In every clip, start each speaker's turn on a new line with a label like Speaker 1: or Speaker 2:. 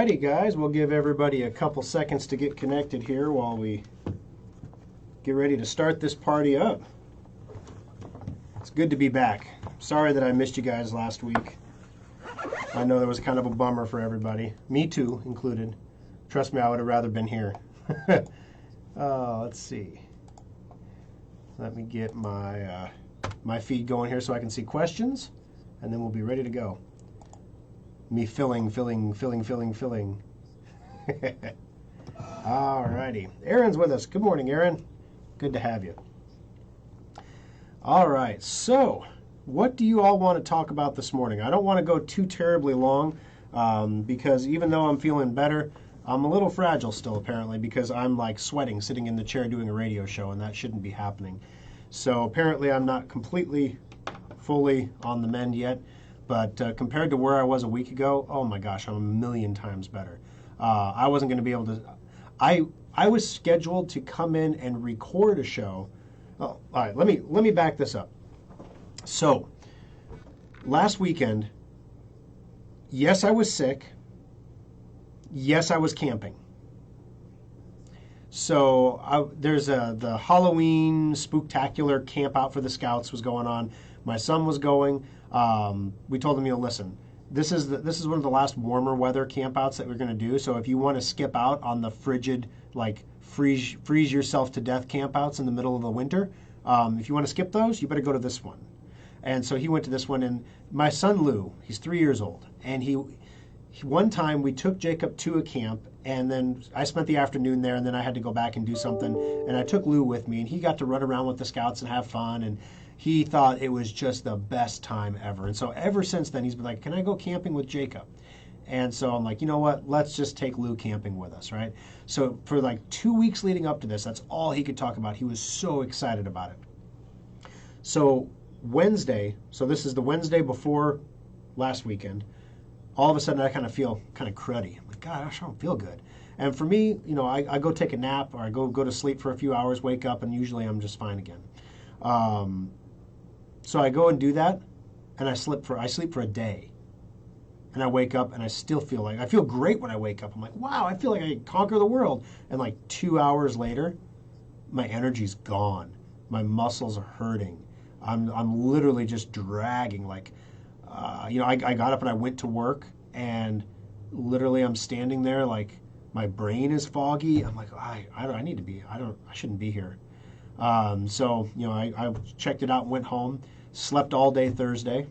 Speaker 1: righty, guys. We'll give everybody a couple seconds to get connected here while we get ready to start this party up. It's good to be back. Sorry that I missed you guys last week. I know that was kind of a bummer for everybody. Me too, included. Trust me, I would have rather been here. Let's see. Let me get my my feed going here so I can see questions, and then we'll be ready to go. Me filling. All righty. Aaron's with us. Good morning, Aaron. Good to have you. All right, so what do you all want to talk about this morning? I don't want to go too terribly long because even though I'm feeling better, I'm a little fragile still, apparently, because I'm like sweating sitting in the chair doing a radio show, and that shouldn't be happening. So apparently I'm not completely, fully on the mend yet, but compared to where I was a week ago, oh my gosh, I'm a million times better. I wasn't going to be able to, I was scheduled to come in and record a show. Oh, all right, let me back this up. So last weekend, yes, I was sick. Yes, I was camping. So there's the Halloween spooktacular camp out for the Scouts was going on. My son was going. We told him, listen, this is one of the last warmer weather campouts that we're going to do. So if you want to skip out on the frigid, like freeze yourself to death campouts in the middle of the winter, if you want to skip those, you better go to this one. And so he went to this one. And my son Lou, he's 3 years old, and one time we took Jacob to a camp, and then I spent the afternoon there, and then I had to go back and do something, and I took Lou with me, and he got to run around with the Scouts and have fun, and he thought it was just the best time ever. And so ever since then, he's been like, can I go camping with Jacob? And so I'm like, you know what, let's just take Lou camping with us, right? So for like 2 weeks leading up to this, that's all he could talk about. He was so excited about it. So Wednesday, so this is the Wednesday before last weekend, all of a sudden I kind of feel kind of cruddy. I'm like, gosh, I don't feel good. And for me, I go take a nap or I go to sleep for a few hours, wake up, and usually I'm just fine again. So I go and do that, and I sleep for a day. And I wake up, and I still feel I feel great when I wake up. I'm like, wow, I feel like I can conquer the world. And like 2 hours later, my energy's gone. My muscles are hurting. I'm literally just dragging. I got up and I went to work, and literally I'm standing there like my brain is foggy. I'm like, I shouldn't be here. So I checked it out and went home, slept all day Thursday.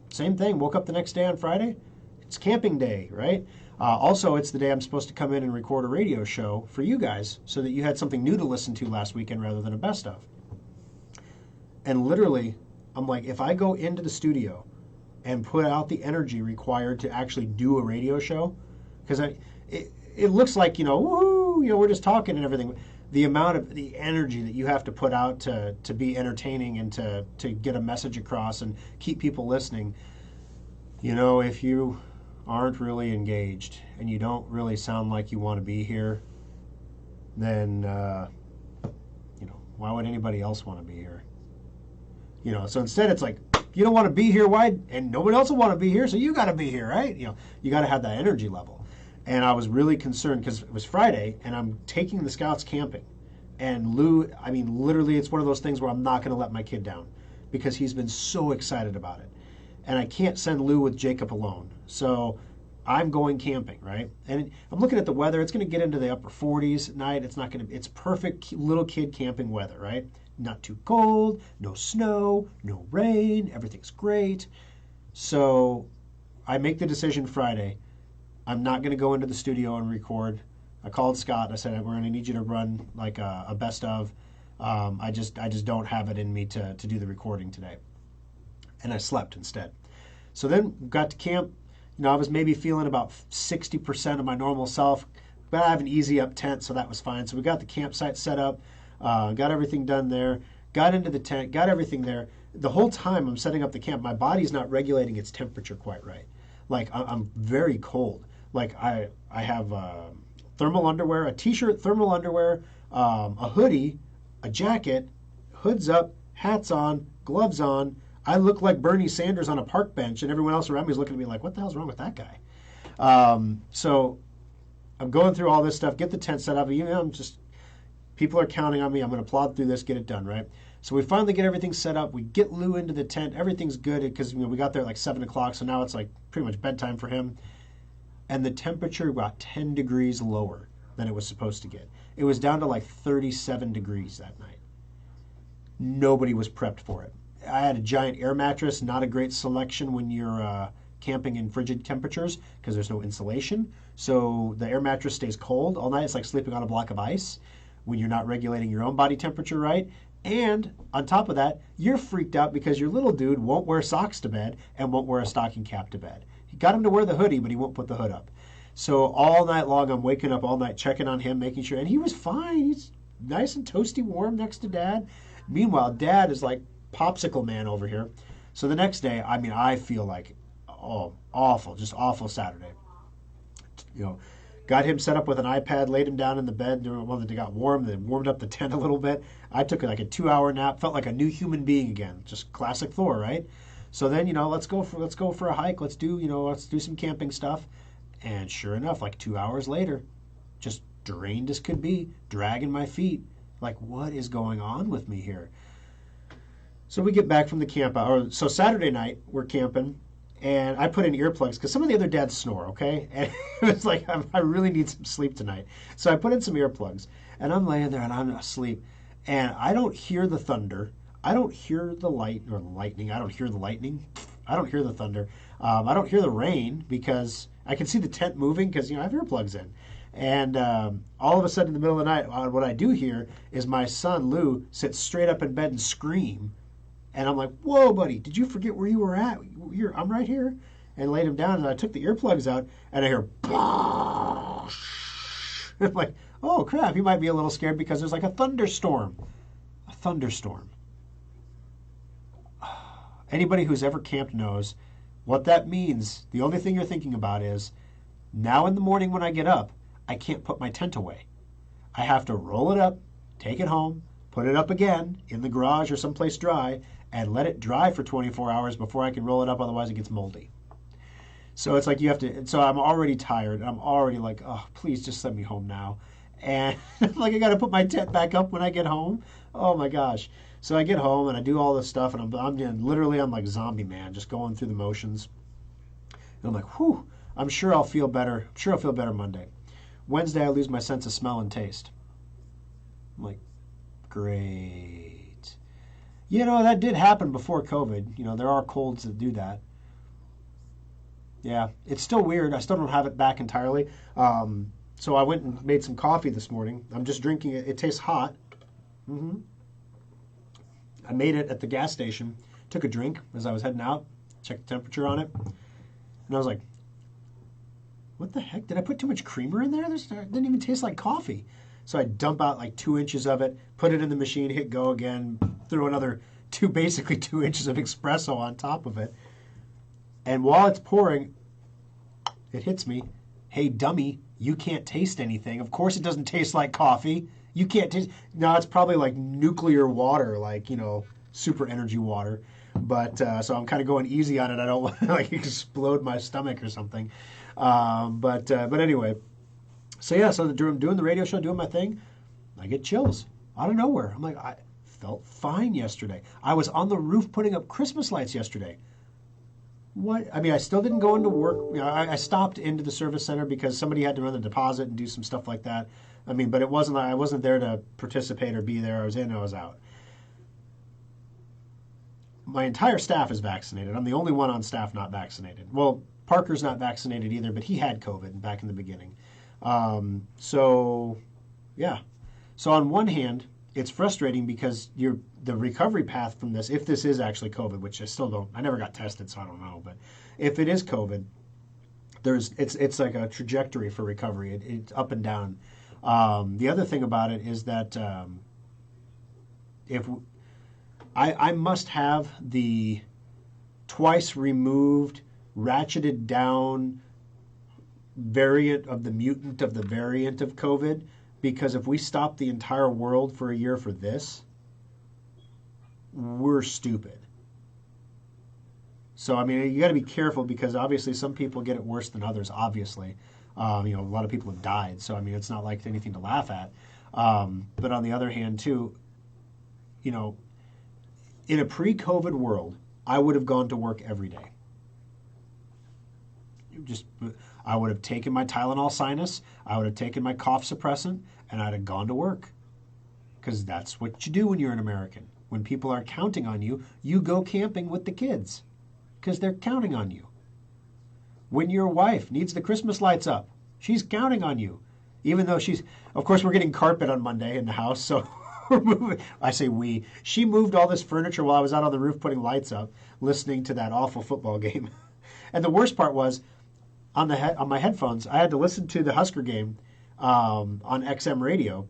Speaker 1: Same thing, woke up the next day on Friday. It's camping day, right? Also, it's the day I'm supposed to come in and record a radio show for you guys so that you had something new to listen to last weekend rather than a best of. And literally, I'm like, if I go into the studio and put out the energy required to actually do a radio show, because it looks like, woohoo, we're just talking and everything. The amount of the energy that you have to put out to be entertaining and to get a message across and keep people listening, if you aren't really engaged and you don't really sound like you want to be here, then, why would anybody else want to be here? So instead it's like, you don't want to be here, why? And no one else will want to be here, so you got to be here, right? You got to have that energy level. And I was really concerned because it was Friday, and I'm taking the Scouts camping. And Lou, literally it's one of those things where I'm not going to let my kid down because he's been so excited about it. And I can't send Lou with Jacob alone. So I'm going camping, right? And I'm looking at the weather. It's going to get into the upper 40s at night. It's perfect little kid camping weather, right? Not too cold, no snow, no rain, everything's great. So I make the decision Friday. I'm not going to go into the studio and record. I called Scott. I said, we're going to need you to run like a best of. I just don't have it in me to do the recording today. And I slept instead. So then got to camp. I was maybe feeling about 60% of my normal self, but I have an easy up tent, so that was fine. So we got the campsite set up. Got everything done there, got into the tent, got everything there. The whole time I'm setting up the camp, my body's not regulating its temperature quite right. Like I'm very cold. Like I have thermal underwear, a t-shirt, thermal underwear, a hoodie, a jacket, hood's up, hats on, gloves on. I look like Bernie Sanders on a park bench, and everyone else around me is looking at me like, what the hell's wrong with that guy? So I'm going through all this stuff, get the tent set up. I'm just, people are counting on me. I'm going to plod through this, get it done, right? So we finally get everything set up. We get Lou into the tent. Everything's good because we got there at like 7 o'clock, so now it's like pretty much bedtime for him. And the temperature got 10 degrees lower than it was supposed to get. It was down to like 37 degrees that night. Nobody was prepped for it. I had a giant air mattress, not a great selection when you're camping in frigid temperatures because there's no insulation. So the air mattress stays cold all night. It's like sleeping on a block of ice when you're not regulating your own body temperature right. And on top of that, you're freaked out because your little dude won't wear socks to bed and won't wear a stocking cap to bed. He got him to wear the hoodie, but he won't put the hood up. So all night long, I'm waking up all night, checking on him, making sure. And he was fine. He's nice and toasty warm next to Dad. Meanwhile, Dad is like popsicle man over here. So the next day, I mean, I feel like, oh, awful, just awful Saturday. You know, got him set up with an iPad, laid him down in the bed. Well, it got warm, then warmed up the tent a little bit. I took like a 2-hour nap, felt like a new human being again. Just classic Thor, right? So then, let's go for a hike. Let's do some camping stuff. And sure enough, like 2 hours later, just drained as could be, dragging my feet. Like, what is going on with me here? So we get back from the camp out. So Saturday night, we're camping, and I put in earplugs because some of the other dads snore, okay? And it's like, I really need some sleep tonight. So I put in some earplugs, and I'm laying there, and I'm asleep. And I don't hear the thunder. I don't hear the lightning. I don't hear the lightning. I don't hear the thunder. I don't hear the rain because I can see the tent moving because, I have earplugs in. And all of a sudden in the middle of the night, what I do hear is my son, Lou, sit straight up in bed and scream. And I'm like, whoa, buddy, did you forget where you were at? I'm right here. And laid him down, and I took the earplugs out, and I hear, I'm like, oh, crap, he might be a little scared because there's like a thunderstorm. A thunderstorm. Anybody who's ever camped knows what that means. The only thing you're thinking about is, now in the morning when I get up, I can't put my tent away. I have to roll it up, take it home, put it up again in the garage or someplace dry, and let it dry for 24 hours before I can roll it up, otherwise it gets moldy. So it's like you have to, so I'm already tired. I'm already like, oh, please just send me home now. And like I got to put my tent back up when I get home. Oh my gosh. So I get home and I do all this stuff, and I'm like zombie man, just going through the motions. And I'm like, whew, I'm sure I'll feel better. I'm sure I'll feel better Monday. Wednesday, I lose my sense of smell and taste. I'm like, great. That did happen before COVID. There are colds that do that. Yeah, it's still weird. I still don't have it back entirely. So I went and made some coffee this morning. I'm just drinking it. It tastes hot. I made it at the gas station. Took a drink as I was heading out. Checked the temperature on it. And I was like, what the heck? Did I put too much creamer in there? It didn't even taste like coffee. So I dump out like 2 inches of it, put it in the machine, hit go again, threw another basically 2 inches of espresso on top of it. And while it's pouring, it hits me. Hey, dummy, you can't taste anything. Of course it doesn't taste like coffee. You can't taste. No, it's probably like nuclear water, like, super energy water. But so I'm kind of going easy on it. I don't want to like explode my stomach or something. But anyway, so yeah, so doing the radio show, doing my thing, I get chills out of nowhere. I'm like, I felt fine yesterday. I was on the roof putting up Christmas lights yesterday. What? I mean, I still didn't go into work. I stopped into the service center because somebody had to run the deposit and do some stuff like that. I mean, but I wasn't there to participate or be there. I was in, I was out. My entire staff is vaccinated. I'm the only one on staff not vaccinated. Well, Parker's not vaccinated either, but he had COVID back in the beginning. So, yeah. So on one hand, it's frustrating because the recovery path from this, if this is actually COVID, which I never got tested, so I don't know, but if it is COVID, it's like a trajectory for recovery. It's up and down. The other thing about it is that if I must have the twice removed, ratcheted down variant of the mutant of the variant of COVID, because if we stop the entire world for a year for this, we're stupid. So, I mean, you got to be careful because obviously some people get it worse than others, obviously. A lot of people have died, so I mean, it's not like anything to laugh at. But on the other hand, too, you know, in a pre-COVID world, I would have gone to work every day. I would have taken my Tylenol sinus, I would have taken my cough suppressant, and I'd have gone to work. Because that's what you do when you're an American. When people are counting on you, you go camping with the kids. Because they're counting on you. When your wife needs the Christmas lights up, she's counting on you. Even though of course we're getting carpet on Monday in the house, so we're moving. I say we. She moved all this furniture while I was out on the roof putting lights up, listening to that awful football game. And the worst part was, on my headphones, I had to listen to the Husker game on XM radio,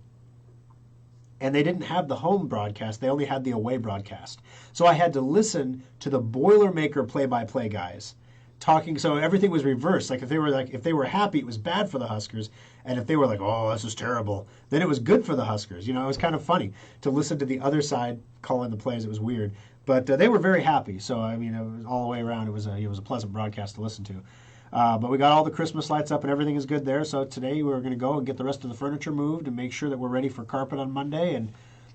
Speaker 1: and they didn't have the home broadcast. They only had the away broadcast. So I had to listen to the Boilermaker play-by-play guys talking. So everything was reversed. Like if they were happy, it was bad for the Huskers, and if they were like, "Oh, this is terrible," then it was good for the Huskers. It was kind of funny to listen to the other side calling the plays. It was weird, but they were very happy. So I mean, it was all the way around. It was a pleasant broadcast to listen to. But we got all the Christmas lights up and everything is good there. So today we're going to go and get the rest of the furniture moved and make sure that we're ready for carpet on Monday. And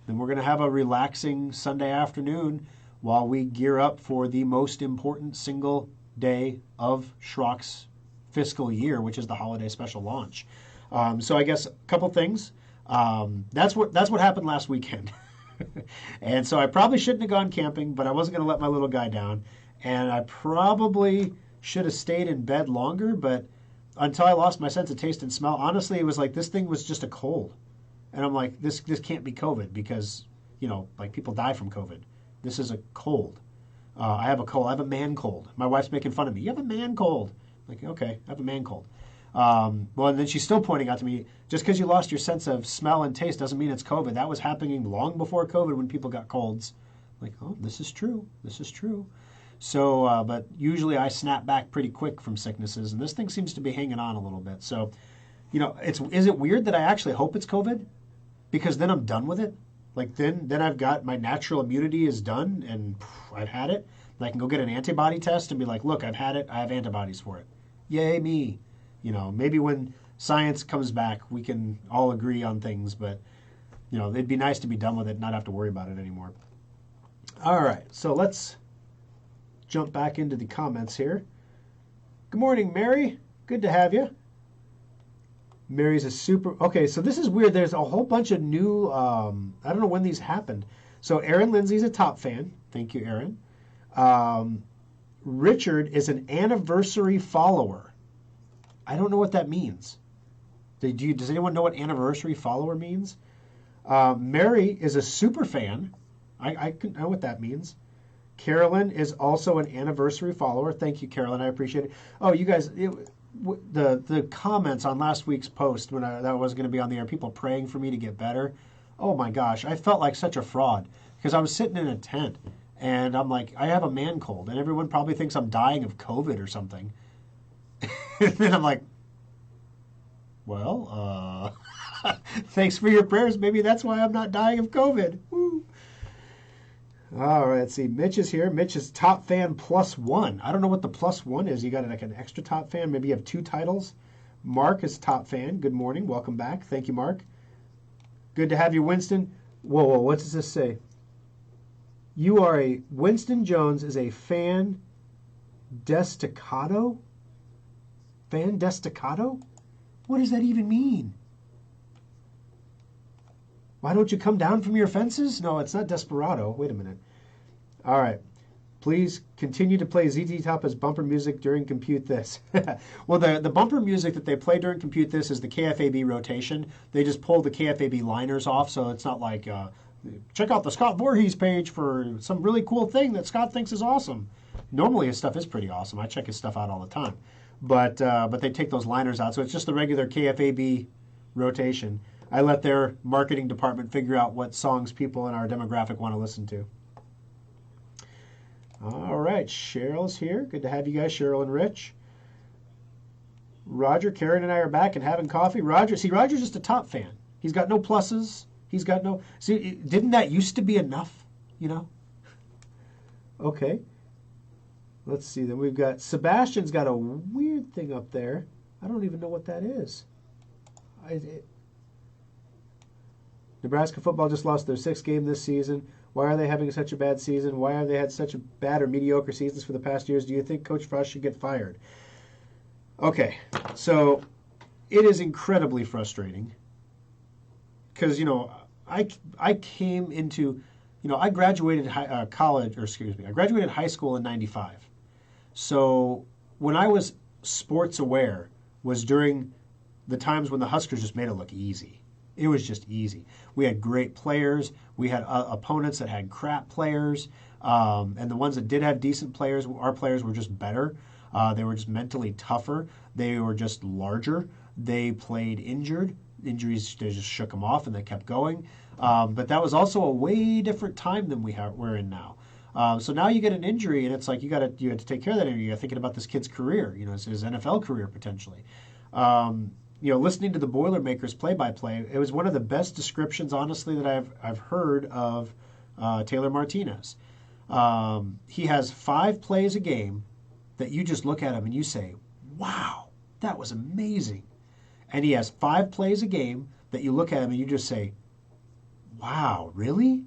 Speaker 1: then we're going to have a relaxing Sunday afternoon while we gear up for the most important single day of Schrock's fiscal year, which is the holiday special launch. So I guess a couple things. That's what happened last weekend. And so I probably shouldn't have gone camping, but I wasn't going to let my little guy down. And I probably should have stayed in bed longer, but until I lost my sense of taste and smell, honestly, it was like this thing was just a cold. And I'm like, this can't be COVID because, like people die from COVID. This is a cold. I have a cold. I have a man cold. My wife's making fun of me. You have a man cold. I'm like, okay, I have a man cold. Well, and then she's still pointing out to me, just because you lost your sense of smell and taste doesn't mean it's COVID. That was happening long before COVID when people got colds. I'm like, oh, this is true. This is true. So, but usually I snap back pretty quick from sicknesses, and this thing seems to be hanging on a little bit. So, is it weird that I actually hope it's COVID? Because then I'm done with it. Like then I've got my natural immunity is done, and I've had it. And I can go get an antibody test and be like, look, I've had it. I have antibodies for it. Yay me. Maybe when science comes back, we can all agree on things. But it'd be nice to be done with it, and not have to worry about it anymore. All right, so let's jump back into the comments here. Good morning, Mary. Good to have you. Mary's a super... Okay, so this is weird. There's a whole bunch of new... I don't know when these happened. So Aaron Lindsay's a top fan. Thank you, Aaron. Richard is an anniversary follower. I don't know what that means. Does anyone know what anniversary follower means? Mary is a super fan. I know what that means. Carolyn is also an anniversary follower. Thank you, Carolyn. I appreciate it. Oh, you guys, the comments on last week's post when that was going to be on the air, people praying for me to get better. Oh my gosh, I felt like such a fraud because I was sitting in a tent and I'm like, I have a man cold, and everyone probably thinks I'm dying of COVID or something. And then I'm like, well, thanks for your prayers. Maybe that's why I'm not dying of COVID. Woo. All right, let's see. Mitch is here. Mitch is top fan +1. I don't know what the +1 is. You got like an extra top fan. Maybe you have 2 titles. Mark is top fan. Good morning. Welcome back. Thank you, Mark. Good to have you, Winston. Whoa, what does this say? Winston Jones is a fan destacado? Fan destacado? What does that even mean? Why don't you come down from your fences? No, it's not Desperado. Wait a minute. All right. Please continue to play ZZ Top as bumper music during Compute This. Well, the bumper music that they play during Compute This is the KFAB rotation. They just pulled the KFAB liners off, so it's not like, check out the Scott Voorhees page for some really cool thing that Scott thinks is awesome. Normally his stuff is pretty awesome. I check his stuff out all the time. But they take those liners out, so it's just the regular KFAB rotation. I let their marketing department figure out what songs people in our demographic want to listen to. All right, Cheryl's here. Good to have you guys, Cheryl and Rich. Roger, Karen, and I are back and having coffee. Roger's just a top fan. He's got no pluses. He's got no... See, didn't that used to be enough, Okay. Let's see, then we've got... Sebastian's got a weird thing up there. I don't even know what that is. Nebraska football just lost their 6th game this season. Why are they having such a bad season? Why have they had such a bad or mediocre seasons for the past years? Do you think Coach Frost should get fired? Okay, so it is incredibly frustrating because, I came into, I graduated college, or excuse me, I graduated high school in 95. So when I was sports aware was during the times when the Huskers just made it look easy. It was just easy. We had great players. We had opponents that had crap players. And the ones that did have decent players, our players were just better. They were just mentally tougher. They were just larger. They played injured. Injuries, they just shook them off and they kept going. But that was also a way different time than we're in now. So now you get an injury and it's like you have to take care of that injury. You're thinking about this kid's career, his NFL career potentially. Listening to the Boilermakers play-by-play, it was one of the best descriptions, honestly, that I've heard of Taylor Martinez. He has 5 plays a game that you just look at him and you say, wow, that was amazing. And he has 5 plays a game that you look at him and you just say, wow, really?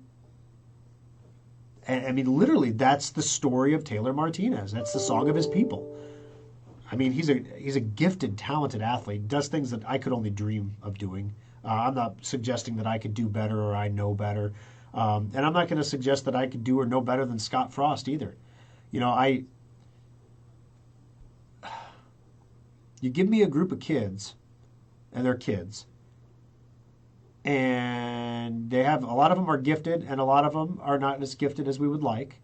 Speaker 1: And I mean, literally, that's the story of Taylor Martinez. That's the song of his people. I mean, he's a gifted, talented athlete. Does things that I could only dream of doing. I'm not suggesting that I could do better or I know better, and I'm not going to suggest that I could do or know better than Scott Frost either. You give me a group of kids, and they're kids, and they have a lot of them are gifted, and a lot of them are not as gifted as we would like.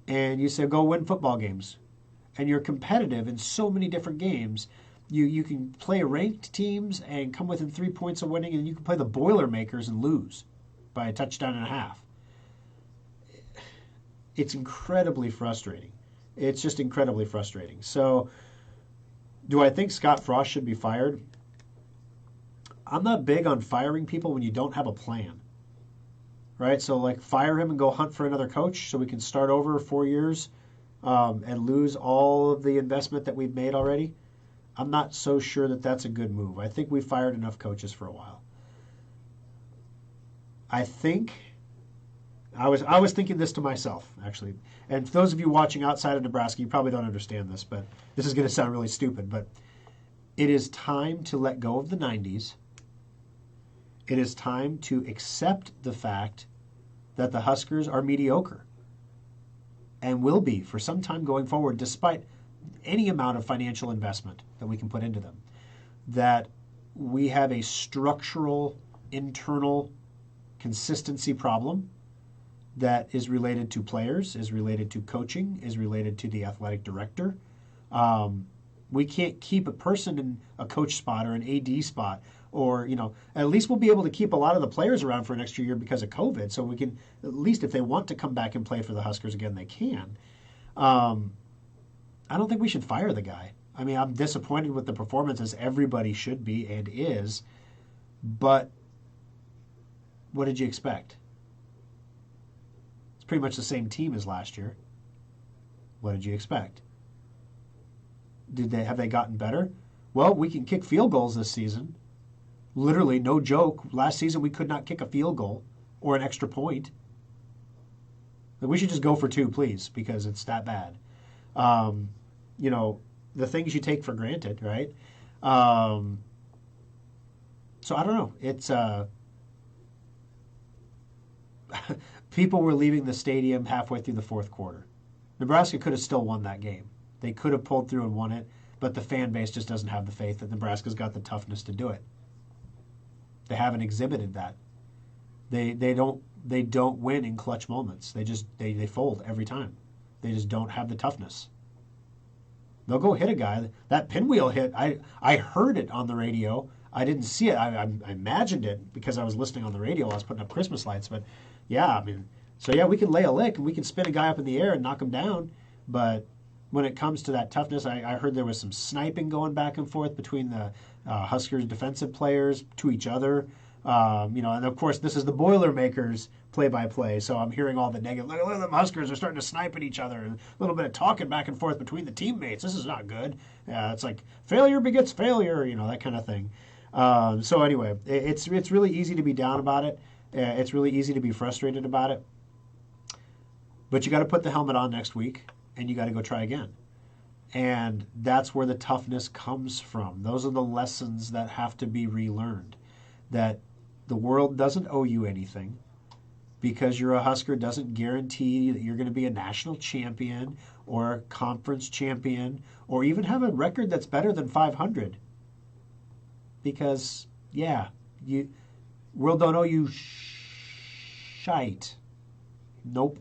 Speaker 1: And you say, go win football games. And you're competitive in so many different games. You can play ranked teams and come within 3 points of winning, and you can play the Boilermakers and lose by a touchdown and a half. It's incredibly frustrating. It's just incredibly frustrating. So, do I think Scott Frost should be fired? I'm not big on firing people when you don't have a plan. Right? So, fire him and go hunt for another coach so we can start over 4 years. And lose all of the investment that we've made already, I'm not so sure that that's a good move. I think we fired enough coaches for a while. I was thinking this to myself, actually. And for those of you watching outside of Nebraska, you probably don't understand this, but this is going to sound really stupid, but it is time to let go of the 90s. It is time to accept the fact that the Huskers are mediocre. And will be for some time going forward, despite any amount of financial investment that we can put into them. That we have a structural, internal consistency problem that is related to players, is related to coaching, is related to the athletic director. We can't keep a person in a coach spot or an AD spot, or, at least we'll be able to keep a lot of the players around for an extra year because of COVID. So we can, at least if they want to come back and play for the Huskers again, they can. I don't think we should fire the guy. I mean, I'm disappointed with the performance, as everybody should be and is, but what did you expect? It's pretty much the same team as last year. What did you expect? Have they gotten better? Well, we can kick field goals this season. Literally, no joke. Last season, we could not kick a field goal or an extra point. We should just go for 2, please, because it's that bad. The things you take for granted, right? So I don't know. It's people were leaving the stadium halfway through the 4th quarter. Nebraska could have still won that game. They could have pulled through and won it, but the fan base just doesn't have the faith that Nebraska's got the toughness to do it. They haven't exhibited that. They don't win in clutch moments. They fold every time. They just don't have the toughness. They'll go hit a guy. That pinwheel hit, I heard it on the radio. I didn't see it. I imagined it because I was listening on the radio while I was putting up Christmas lights. But yeah, we can lay a lick and we can spin a guy up in the air and knock him down. But when it comes to that toughness, I heard there was some sniping going back and forth between the Huskers defensive players to each other. And of course, this is the Boilermakers play-by-play, so I'm hearing all the negative. Look at them Huskers are starting to snipe at each other, and a little bit of talking back and forth between the teammates. This is not good. It's like failure begets failure, that kind of thing. So anyway, it's really easy to be down about it. It's really easy to be frustrated about it. But you got to put the helmet on next week, and you got to go try again. And that's where the toughness comes from. Those are the lessons that have to be relearned. That the world doesn't owe you anything. Because you're a Husker doesn't guarantee that you're going to be a national champion or a conference champion or even have a record that's better than 500. Because, world don't owe you shite. Nope.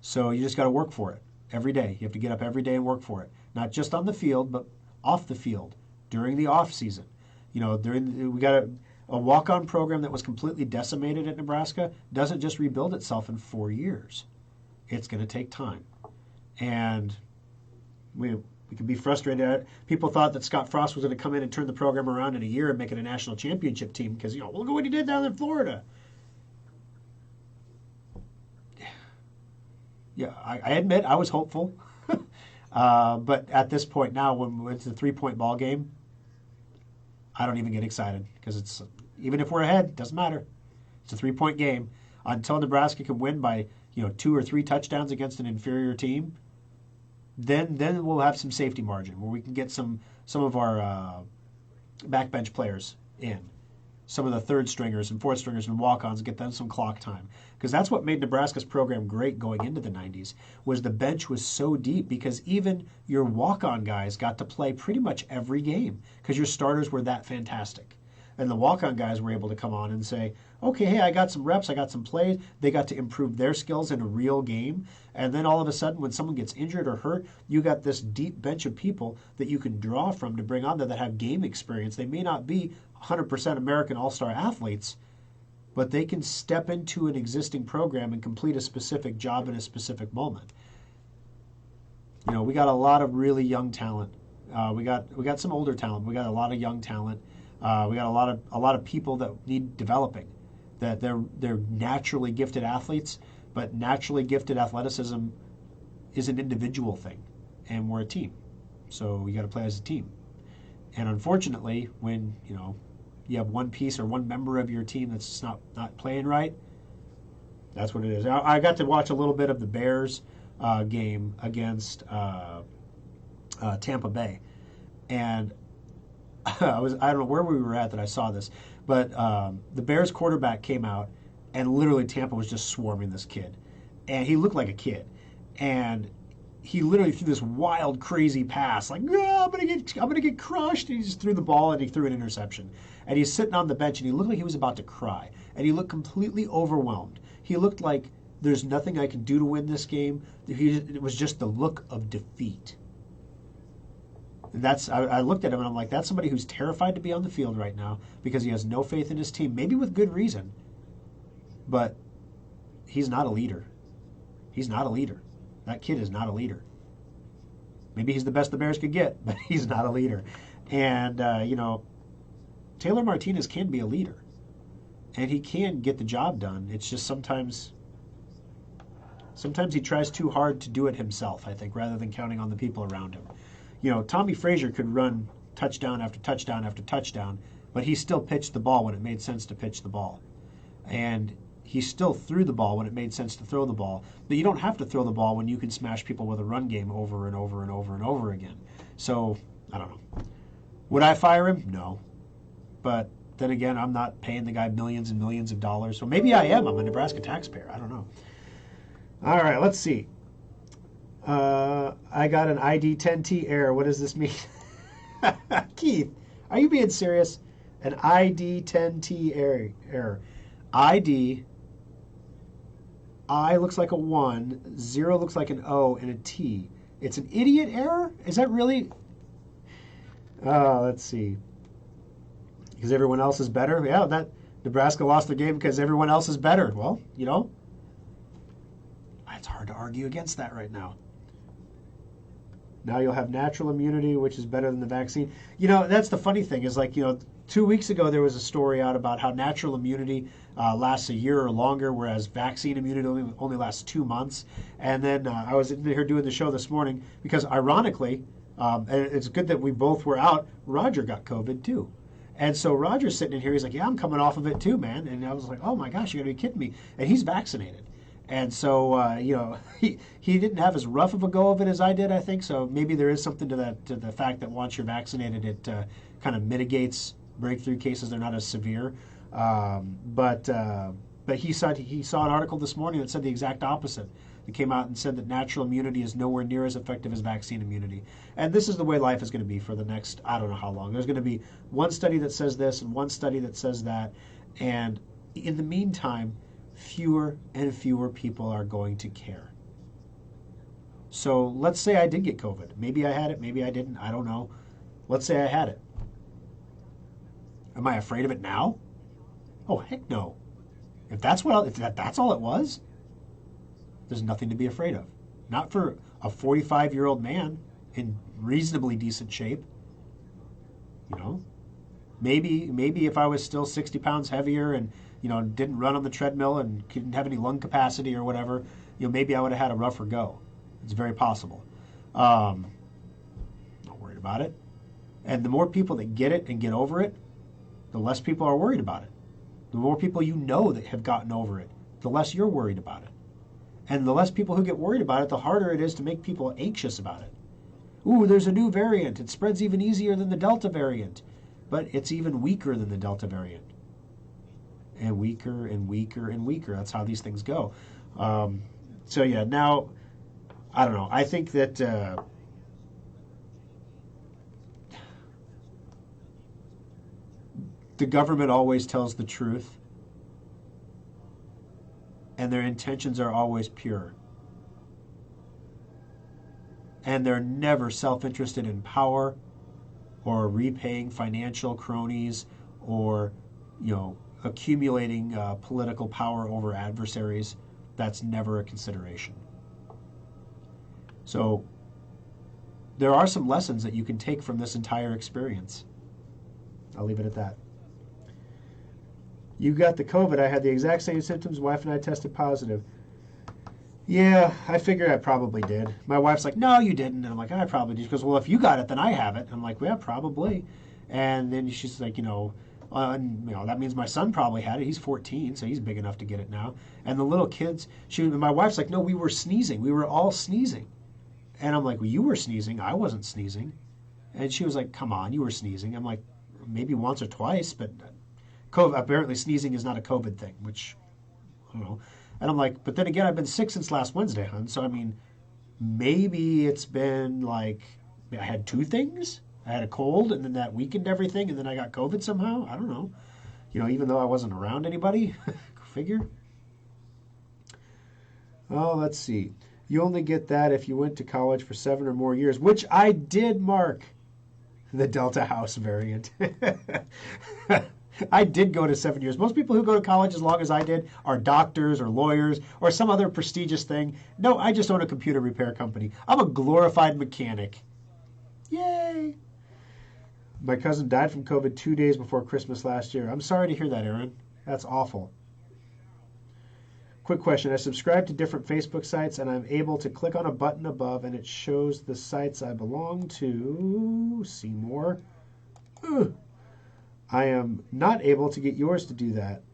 Speaker 1: So you just got to work for it every day. You have to get up every day and work for it. Not just on the field, but off the field, during the off season. We got a walk-on program that was completely decimated at Nebraska doesn't just rebuild itself in 4 years. It's going to take time. And we can be frustrated at it. People thought that Scott Frost was going to come in and turn the program around in a year and make it a national championship team because, look at what he did down in Florida. Yeah, I admit I was hopeful. But at this point now, when it's a 3-point ball game, I don't even get excited because even if we're ahead, it doesn't matter. It's a 3-point game. Until Nebraska can win by 2 or 3 touchdowns against an inferior team, then we'll have some safety margin where we can get some of our backbench players in. Some of the third stringers and fourth stringers and walk-ons, get them some clock time. Because that's what made Nebraska's program great going into the 90s, was the bench was so deep because even your walk-on guys got to play pretty much every game because your starters were that fantastic. And the walk-on guys were able to come on and say, okay, hey, I got some reps, I got some plays. They got to improve their skills in a real game. And then all of a sudden, when someone gets injured or hurt, you got this deep bench of people that you can draw from to bring on there that have game experience. They may not be 100% American all-star athletes, but they can step into an existing program and complete a specific job in a specific moment. We got a lot of really young talent. We got some older talent. We got a lot of young talent. We got a lot of people that need developing. That they're naturally gifted athletes, but naturally gifted athleticism is an individual thing, and we're a team, so you got to play as a team. And unfortunately, when you have one piece or one member of your team that's not playing right, that's what it is. I got to watch a little bit of the Bears game against Tampa Bay, and I don't know where we were at that I saw this, but the Bears quarterback came out, and literally Tampa was just swarming this kid, and he looked like a kid, and he literally threw this wild, crazy pass, like, I'm gonna get crushed. And he just threw the ball and he threw an interception. And he's sitting on the bench and he looked like he was about to cry. And he looked completely overwhelmed. He looked like there's nothing I can do to win this game. It was just the look of defeat. And I looked at him and I'm like, that's somebody who's terrified to be on the field right now because he has no faith in his team, maybe with good reason. But he's not a leader. He's not a leader. That kid is not a leader. Maybe he's the best the Bears could get, but he's not a leader. And, Taylor Martinez can be a leader. And he can get the job done. It's just sometimes he tries too hard to do it himself, I think, rather than counting on the people around him. Tommy Frazier could run touchdown after touchdown after touchdown, but he still pitched the ball when it made sense to pitch the ball. And he still threw the ball when it made sense to throw the ball. But you don't have to throw the ball when you can smash people with a run game over and over and over and over again. So, I don't know. Would I fire him? No. But then again, I'm not paying the guy millions and millions of dollars. So maybe I am. I'm a Nebraska taxpayer. I don't know. All right, let's see. I got an ID10T error. What does this mean? Keith, are you being serious? An ID10T error. ID, I looks like a 1, 0 looks like an O, and a T. It's an idiot error? Is that really? Let's see. Because everyone else is better? Yeah, that Nebraska lost the game because everyone else is better. Well, it's hard to argue against that right now. Now you'll have natural immunity, which is better than the vaccine. That's the funny thing is 2 weeks ago, there was a story out about how natural immunity lasts a year or longer, whereas vaccine immunity only lasts 2 months. And then I was in here doing the show this morning because, ironically, and it's good that we both were out, Roger got COVID too. And so Roger's sitting in here, he's like, yeah, I'm coming off of it too, man. And I was like, oh my gosh, you gotta be kidding me. And he's vaccinated. And so, he didn't have as rough of a go of it as I did, I think. So maybe there is something to that, to the fact that once you're vaccinated, it kind of mitigates breakthrough cases. They're not as severe. But he saw an article this morning that said the exact opposite. It came out and said that natural immunity is nowhere near as effective as vaccine immunity. And this is the way life is going to be for the next, I don't know how long. There's going to be one study that says this and one study that says that. And in the meantime, fewer and fewer people are going to care. So let's say I did get COVID. Maybe I had it, maybe I didn't, I don't know. Let's say I had it. Am I afraid of it now? Oh, heck no. If that's all it was, there's nothing to be afraid of. Not for a 45-year-old man in reasonably decent shape. Maybe if I was still 60 pounds heavier and didn't run on the treadmill and didn't have any lung capacity or whatever, maybe I would have had a rougher go. It's very possible. Not worried about it. And the more people that get it and get over it, the less people are worried about it. The more people that have gotten over it, the less you're worried about it. And the less people who get worried about it, the harder it is to make people anxious about it. Ooh, there's a new variant. It spreads even easier than the Delta variant. But it's even weaker than the Delta variant. And weaker and weaker and weaker. That's how these things go. Now, I don't know. I think that the government always tells the truth. And their intentions are always pure. And they're never self-interested in power or repaying financial cronies or, accumulating political power over adversaries. That's never a consideration. So there are some lessons that you can take from this entire experience. I'll leave it at that. You got the COVID. I had the exact same symptoms. Wife and I tested positive. Yeah, I figured I probably did. My wife's like, no, you didn't. And I'm like, I probably did. She goes, well, if you got it, then I have it. I'm like, yeah, probably. And then she's like, that means my son probably had it. He's 14, so he's big enough to get it now. And the little kids, my wife's like, no, we were sneezing. We were all sneezing. And I'm like, well, you were sneezing. I wasn't sneezing. And she was like, come on, you were sneezing. I'm like, maybe once or twice, but COVID, apparently sneezing is not a COVID thing, which, I don't know. And I'm like, but then again, I've been sick since last Wednesday, hon. So, maybe it's been like, I had two things. I had a cold, and then that weakened everything, and then I got COVID somehow. I don't know. Even though I wasn't around anybody, figure. Oh, let's see. You only get that if you went to college for 7 or more years, which I did, Mark. The Delta House variant. I did go to 7 years. Most people who go to college as long as I did are doctors or lawyers or some other prestigious thing. No, I just own a computer repair company. I'm a glorified mechanic. Yay! My cousin died from COVID 2 days before Christmas last year. I'm sorry to hear that, Aaron. That's awful. Quick question. I subscribe to different Facebook sites, and I'm able to click on a button above, and it shows the sites I belong to. See more. Ugh. I am not able to get yours to do that.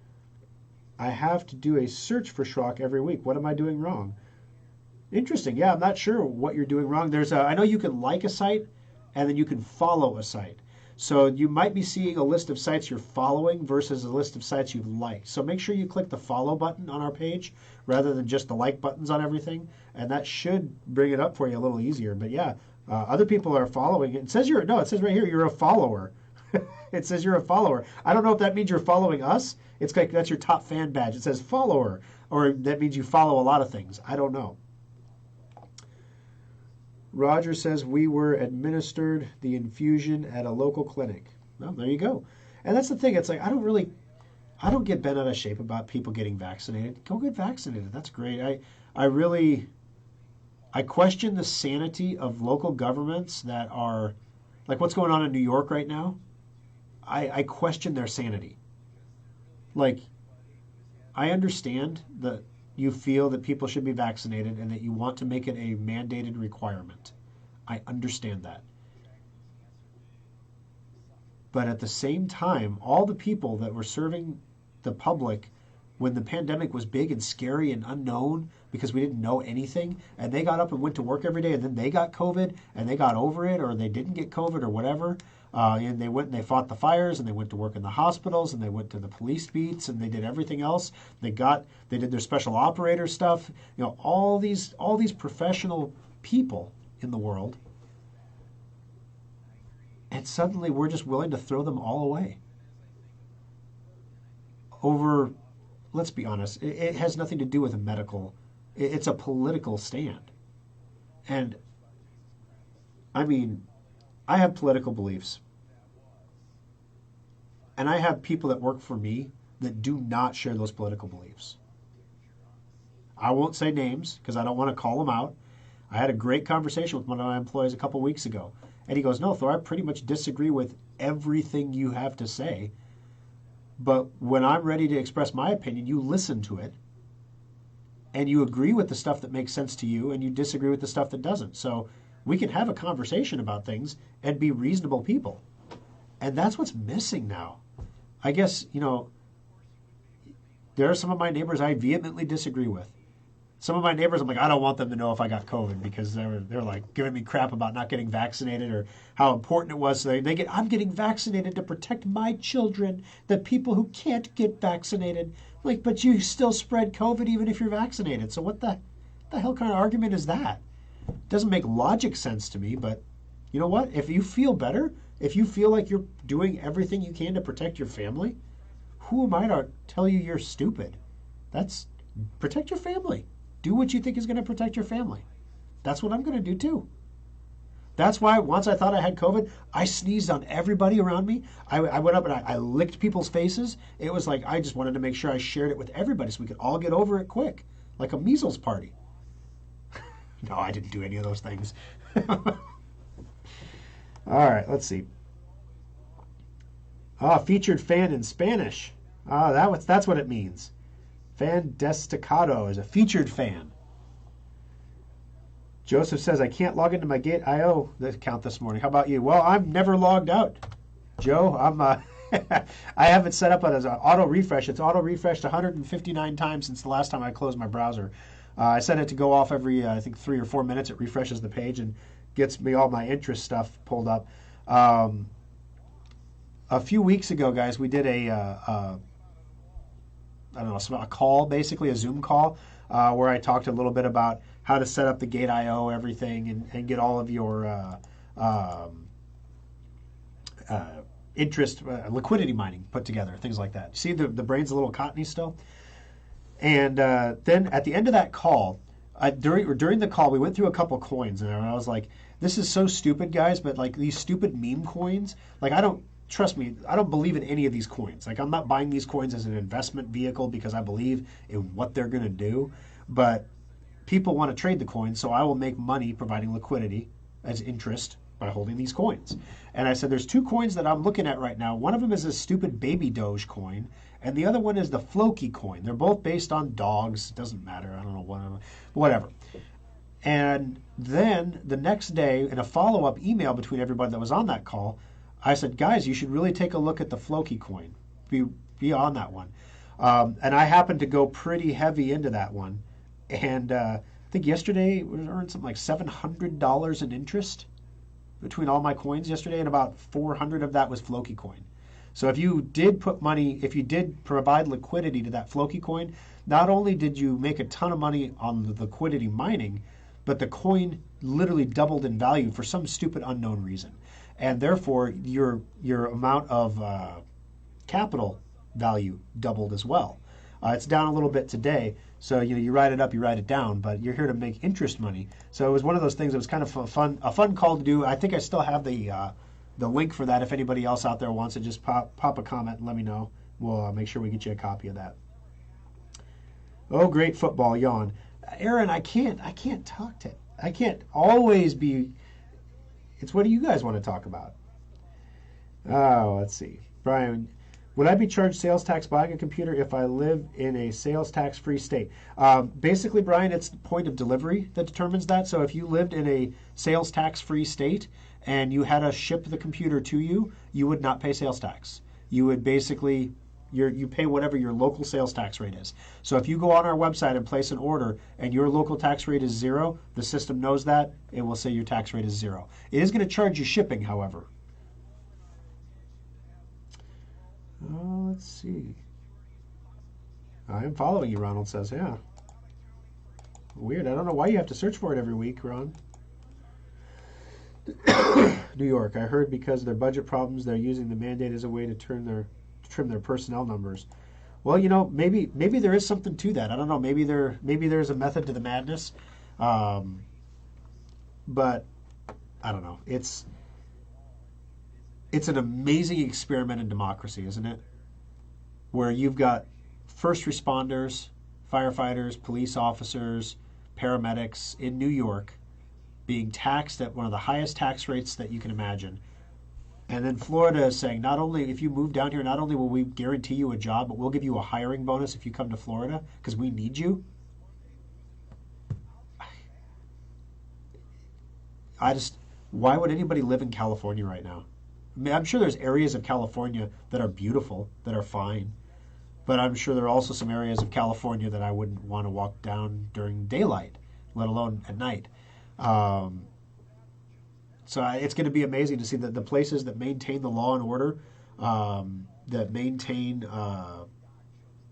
Speaker 1: I have to do a search for Schrock every week. What am I doing wrong? Interesting. Yeah, I'm not sure what you're doing wrong. I know you can like a site, and then you can follow a site. So you might be seeing a list of sites you're following versus a list of sites you've liked. So make sure you click the follow button on our page rather than just the like buttons on everything. And that should bring it up for you a little easier. But yeah, other people are following it. It says it says right here, you're a follower. It says you're a follower. I don't know if that means you're following us. It's like that's your top fan badge. It says follower, or that means you follow a lot of things. I don't know. Roger says we were administered the infusion at a local clinic. Well, there you go. And that's the thing. It's like I don't get bent out of shape about people getting vaccinated. Go get vaccinated. That's great. I question the sanity of local governments that are like what's going on in New York right now. I question their sanity. Like, I understand that you feel that people should be vaccinated and that you want to make it a mandated requirement. I understand that. But at the same time, all the people that were serving the public when the pandemic was big and scary and unknown because we didn't know anything, and they got up and went to work every day, and then they got COVID and they got over it, or they didn't get COVID or whatever, and they went and they fought the fires, and they went to work in the hospitals, and they went to the police beats, and they did everything else. They did their special operator stuff. You know, all these professional people in the world, and suddenly we're just willing to throw them all away over. Let's be honest, it has nothing to do with a medical, it's a political stand. And I mean, I have political beliefs. And I have people that work for me that do not share those political beliefs. I won't say names because I don't want to call them out. I had a great conversation with one of my employees a couple weeks ago. And he goes, "No, Thor, I pretty much disagree with everything you have to say. But when I'm ready to express my opinion, you listen to it, and you agree with the stuff that makes sense to you, and you disagree with the stuff that doesn't. So we can have a conversation about things and be reasonable people." And that's what's missing now. I guess, you know, there are some of my neighbors I vehemently disagree with. Some of my neighbors, I'm like, I don't want them to know if I got COVID because they're like giving me crap about not getting vaccinated or how important it was. So I'm getting vaccinated to protect my children, the people who can't get vaccinated. Like, but you still spread COVID even if you're vaccinated. So what the hell kind of argument is that? It doesn't make logic sense to me, but you know what? If you feel better, if you feel like you're doing everything you can to protect your family, who am I to tell you you're stupid? Protect your family. Do what you think is going to protect your family. That's what I'm going to do too. That's why once I thought I had COVID, I sneezed on everybody around me. I went up and I licked people's faces. It was like I just wanted to make sure I shared it with everybody so we could all get over it quick, like a measles party. No, I didn't do any of those things. All right, let's see. Featured fan in Spanish. That's what it means. Fan destacado is a featured fan. Joseph says, I can't log into my Gate.io account this morning. How about you? Well, I've never logged out, Joe. I have it set up as an auto refresh. It's auto refreshed 159 times since the last time I closed my browser. I set it to go off every, I think, 3 or 4 minutes. It refreshes the page and gets me all my interest stuff pulled up. A few weeks ago, guys, we did a call, basically a Zoom call, where I talked a little bit about how to set up the Gate.io, everything, and get all of your interest, liquidity mining put together, things like that. See, the brain's a little cottony still. And then at the end of that call, during the call, we went through a couple coins, and I was like, this is so stupid, guys, but like these stupid meme coins, like trust me, I don't believe in any of these coins. Like, I'm not buying these coins as an investment vehicle because I believe in what they're going to do. But people want to trade the coins, so I will make money providing liquidity as interest by holding these coins. And I said, there's 2 coins that I'm looking at right now. One of them is a stupid baby Doge coin, and the other one is the Floki coin. They're both based on dogs. It doesn't matter. I don't know, whatever. And then the next day, in a follow-up email between everybody that was on that call, I said, guys, you should really take a look at the Floki coin. Be on that one. And I happened to go pretty heavy into that one. And I think yesterday we earned something like $700 in interest between all my coins yesterday, and about 400 of that was Floki coin. So if you did provide liquidity to that Floki coin, not only did you make a ton of money on the liquidity mining, but the coin literally doubled in value for some stupid unknown reason. And therefore, your amount of capital value doubled as well. It's down a little bit today, so you write it up, you write it down, but you're here to make interest money. So it was one of those things that was kind of a fun call to do. I think I still have the link for that. If anybody else out there wants it, just pop a comment and let me know. We'll make sure we get you a copy of that. Oh, great football, yawn. Aaron, I can't talk to it. I can't always be. It's what do you guys want to talk about? Oh, let's see. Brian, would I be charged sales tax buying a computer if I live in a sales tax free state? Basically, Brian, it's the point of delivery that determines that. So if you lived in a sales tax free state and you had us ship the computer to you, you would not pay sales tax. You would basically you pay whatever your local sales tax rate is. So if you go on our website and place an order and your local tax rate is 0, the system knows that. It will say your tax rate is 0. It is going to charge you shipping, however. Let's see. I am following you, Ronald says. Yeah. Weird. I don't know why you have to search for it every week, Ron. New York. I heard because of their budget problems, they're using the mandate as a way to trim their personnel numbers. Well, maybe there is something to that. I don't know. Maybe there's a method to the madness. But I don't know. It's an amazing experiment in democracy, isn't it? Where you've got first responders, firefighters, police officers, paramedics in New York being taxed at one of the highest tax rates that you can imagine. And then Florida is saying, not only if you move down here, not only will we guarantee you a job, but we'll give you a hiring bonus if you come to Florida because we need you. Why would anybody live in California right now? I mean, I'm sure there's areas of California that are beautiful, that are fine. But I'm sure there are also some areas of California that I wouldn't want to walk down during daylight, let alone at night. So it's going to be amazing to see that the places that maintain the law and order, that maintain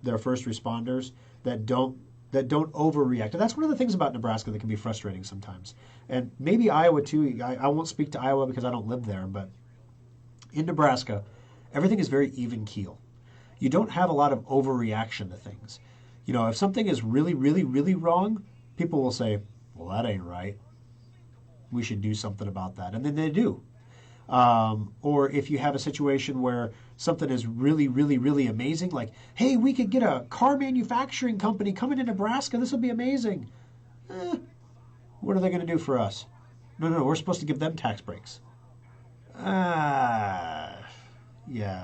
Speaker 1: their first responders, that don't overreact. And that's one of the things about Nebraska that can be frustrating sometimes. And maybe Iowa too. I won't speak to Iowa because I don't live there, but in Nebraska, everything is very even keel. You don't have a lot of overreaction to things. If something is really, really, really wrong, people will say, well, that ain't right. We should do something about that. And then they do. Or if you have a situation where something is really, really, really amazing, like, hey, we could get a car manufacturing company coming to Nebraska. This will be amazing. What are they going to do for us? No, we're supposed to give them tax breaks. Yeah,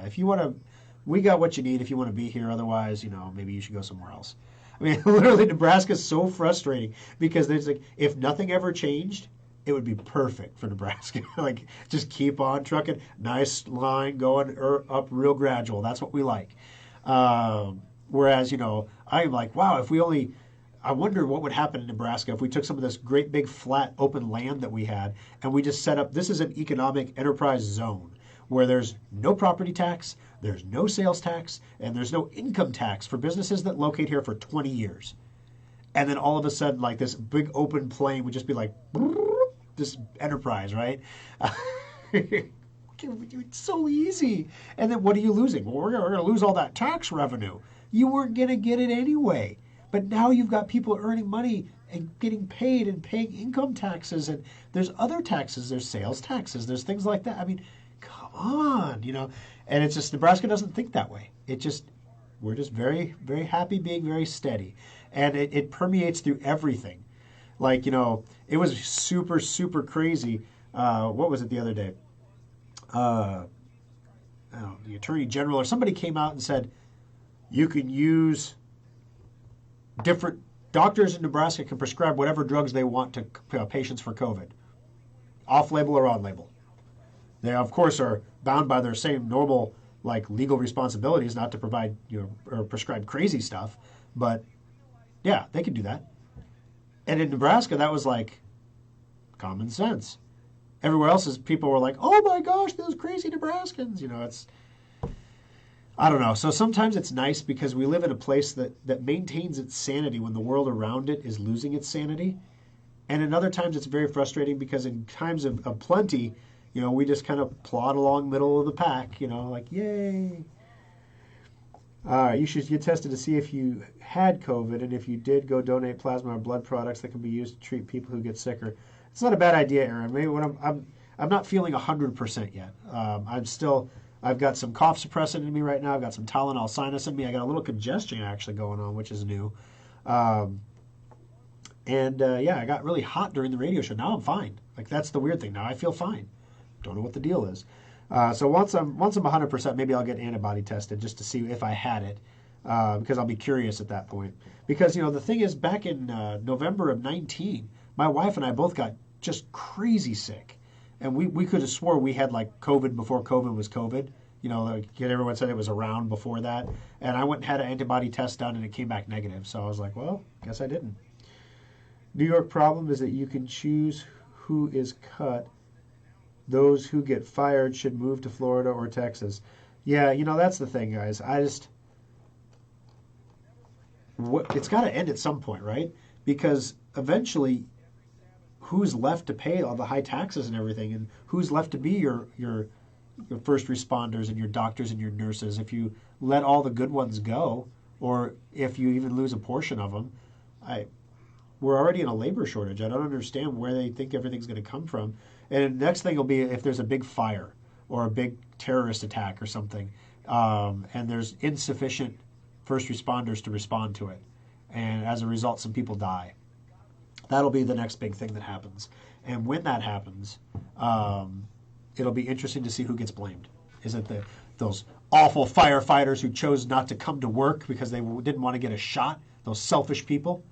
Speaker 1: if you want to, we got what you need if you want to be here. Otherwise, maybe you should go somewhere else. I mean, literally, Nebraska is so frustrating because there's if nothing ever changed, it would be perfect for Nebraska. Just keep on trucking. Nice line going up real gradual. That's what we like. Whereas, I'm like, wow, I wonder what would happen in Nebraska if we took some of this great big flat open land that we had and we just set up, this is an economic enterprise zone where there's no property tax, there's no sales tax, and there's no income tax for businesses that locate here for 20 years. And then all of a sudden, this big open plain would just be like, this enterprise, right? It's so easy. And then what are you losing? Well, we're going to lose all that tax revenue. You weren't going to get it anyway. But now you've got people earning money and getting paid and paying income taxes. And there's other taxes. There's sales taxes. There's things like that. I mean, come on, And it's just Nebraska doesn't think that way. We're just very, very happy being very steady. And it permeates through everything. It was super, super crazy. What was it the other day? The Attorney General or somebody came out and said, you can use different doctors in Nebraska can prescribe whatever drugs they want to patients for COVID, off-label or on-label. They, of course, are bound by their same normal, legal responsibilities not to provide, or prescribe crazy stuff. But, yeah, they can do that. And in Nebraska, that was common sense. Everywhere else, people were like, oh my gosh, those crazy Nebraskans. I don't know. So sometimes it's nice because we live in a place that maintains its sanity when the world around it is losing its sanity. And in other times, it's very frustrating because in times of plenty, we just kind of plod along middle of the pack, yay. You should get tested to see if you had COVID, and if you did, go donate plasma or blood products that can be used to treat people who get sicker. It's not a bad idea, Aaron. Maybe when I'm not feeling 100% yet. I've got some cough suppressant in me right now. I've got some Tylenol sinus in me. I got a little congestion actually going on, which is new. I got really hot during the radio show. Now I'm fine. That's the weird thing. Now I feel fine. Don't know what the deal is. So once I'm 100%, maybe I'll get antibody tested just to see if I had it, because I'll be curious at that point. Because the thing is, back in November of 19, my wife and I both got just crazy sick, and we could have swore we had like COVID before COVID was COVID. Like everyone said it was around before that, and I went and had an antibody test done, and it came back negative. So I was like, well, guess I didn't. New York problem is that you can choose who is cut. Those who get fired should move to Florida or Texas. Yeah, that's the thing, guys. It's got to end at some point, right? Because eventually, who's left to pay all the high taxes and everything, and who's left to be your first responders and your doctors and your nurses if you let all the good ones go, or if you even lose a portion of them? We're already in a labor shortage. I don't understand where they think everything's going to come from. And the next thing will be if there's a big fire or a big terrorist attack or something, and there's insufficient first responders to respond to it. And as a result, some people die. That'll be the next big thing that happens. And when that happens, it'll be interesting to see who gets blamed. Is it those awful firefighters who chose not to come to work because they didn't want to get a shot, those selfish people?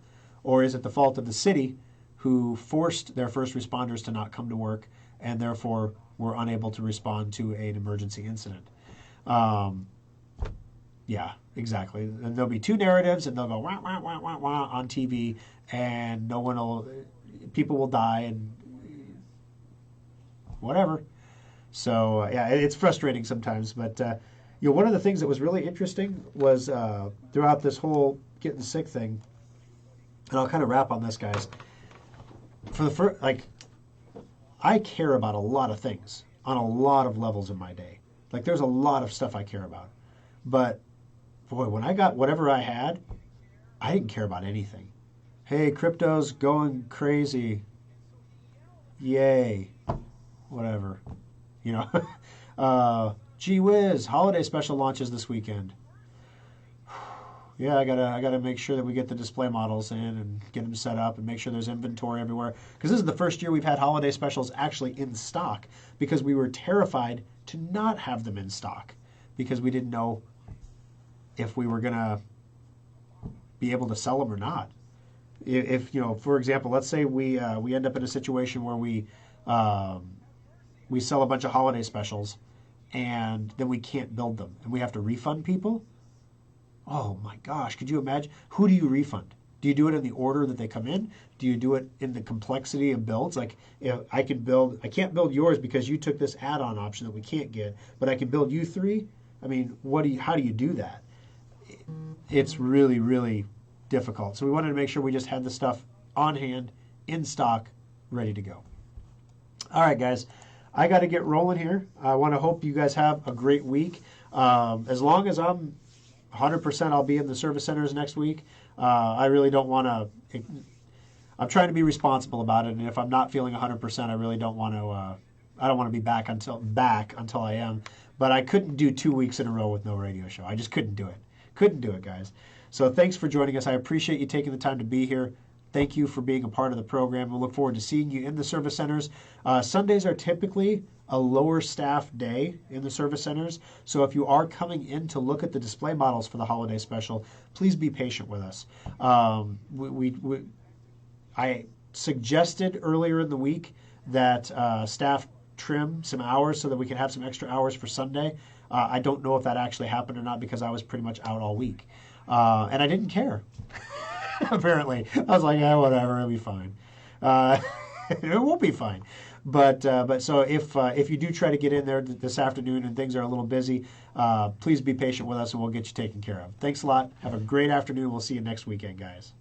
Speaker 1: Or is it the fault of the city who forced their first responders to not come to work and therefore were unable to respond to an emergency incident? Yeah, exactly. And there'll be two narratives, and they'll go wah, wah, wah, wah, wah on TV, and people will die and whatever. So yeah, it's frustrating sometimes. But one of the things that was really interesting was throughout this whole getting sick thing, and I'll kind of wrap on this, guys. For the first, I care about a lot of things on a lot of levels in my day. Like, there's a lot of stuff I care about. But, boy, when I got whatever I had, I didn't care about anything. Hey, crypto's going crazy. Yay. Whatever. Gee whiz, holiday special launches this weekend. Yeah, I gotta make sure that we get the display models in and get them set up and make sure there's inventory everywhere. Because this is the first year we've had holiday specials actually in stock, because we were terrified to not have them in stock because we didn't know if we were gonna be able to sell them or not. If for example, let's say we end up in a situation where we sell a bunch of holiday specials and then we can't build them and we have to refund people. Oh my gosh, could you imagine? Who do you refund? Do you do it in the order that they come in? Do you do it in the complexity of builds? Like, if I can't build yours because you took this add-on option that we can't get, but I can build you 3? I mean, how do you do that? It's really, really difficult. So we wanted to make sure we just had the stuff on hand, in stock, ready to go. All right, guys, I got to get rolling here. I want to hope you guys have a great week. As long as I'm 100%, I'll be in the service centers next week. I really don't want to. I'm trying to be responsible about it, and if I'm not feeling 100%, I really don't want to. I don't want to be back until I am. But I couldn't do 2 weeks in a row with no radio show. I just couldn't do it. Couldn't do it, guys. So thanks for joining us. I appreciate you taking the time to be here. Thank you for being a part of the program. We'll look forward to seeing you in the service centers. Sundays are typically a lower staff day in the service centers. So if you are coming in to look at the display models for the holiday special, please be patient with us. I suggested earlier in the week that staff trim some hours so that we can have some extra hours for Sunday. I don't know if that actually happened or not because I was pretty much out all week. And I didn't care. Apparently. I was like, yeah, whatever, it'll be fine. It won't be fine. But so if you do try to get in there this afternoon and things are a little busy, please be patient with us and we'll get you taken care of. Thanks a lot. Have a great afternoon. We'll see you next weekend, guys.